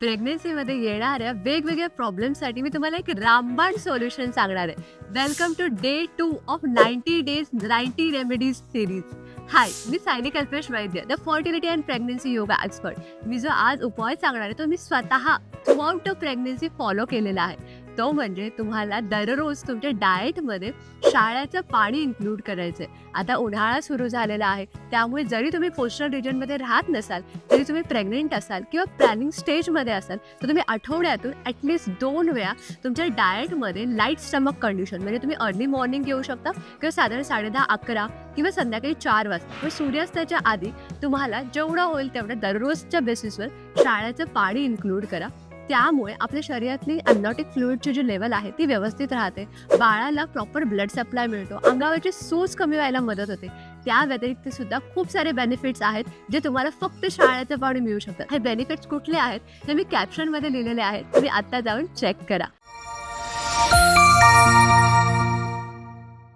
प्रेग्नन्सीमध्ये येणाऱ्या वेगवेगळ्या प्रॉब्लेमसाठी मी तुम्हाला एक रामबाण सोल्युशन सांगणार आहे. Welcome to day 2 of 90 days 90 remedies series. Hi, मी Sayani Kalpesh Vaidya, the fertility and pregnancy yoga expert. मी जो आज उपाय सांगणार आहे तो मी स्वतः थ्रूआउट प्रेग्नन्सी फॉलो केलेला आहे. तो म्हणजे तुम्हाला दररोज तुमच्या डाएटमध्ये शाळेचं पाणी इन्क्लूड करायचं आहे. आता उन्हाळा सुरू झालेला आहे, त्यामुळे जरी तुम्ही कोस्टल रिजनमध्ये राहत नसाल, तरी तुम्ही प्रेग्नेंट असाल किंवा प्लॅनिंग स्टेजमध्ये असाल, तर तुम्ही आठवड्यातून ॲटलिस्ट 2 वेळा तुमच्या डाएटमध्ये लाईट स्टमक कंडिशन म्हणजे तुम्ही अर्ली मॉर्निंग घेऊ शकता किंवा साधारण 10:30-11 किंवा संध्याकाळी 4 वाजता किंवा सूर्यास्ताच्या आधी तुम्हाला जेवढं होईल तेवढं दररोजच्या बेसिसवर शाळेचं पाणी इन्क्लूड करा. त्यामुळे आपल्या शरीरातली अमनॉटिक फ्लुइडची जी लेवल आहे ती व्यवस्थित राहते, बाळाला प्रॉपर ब्लड सप्लाय मिळतो, अंगावरची सूज कमी व्हायला मदत होते. त्या व्यतिरिक्त सुद्धा खूप सारे बेनिफिट्स आहेत जे तुम्हाला फक्त शाळेचं पाणी मिळू शकतात. हे बेनिफिट्स कुठले आहेत ते मी कॅप्शनमध्ये लिहिलेले आहेत, तुम्ही आत्ता जाऊन चेक करा.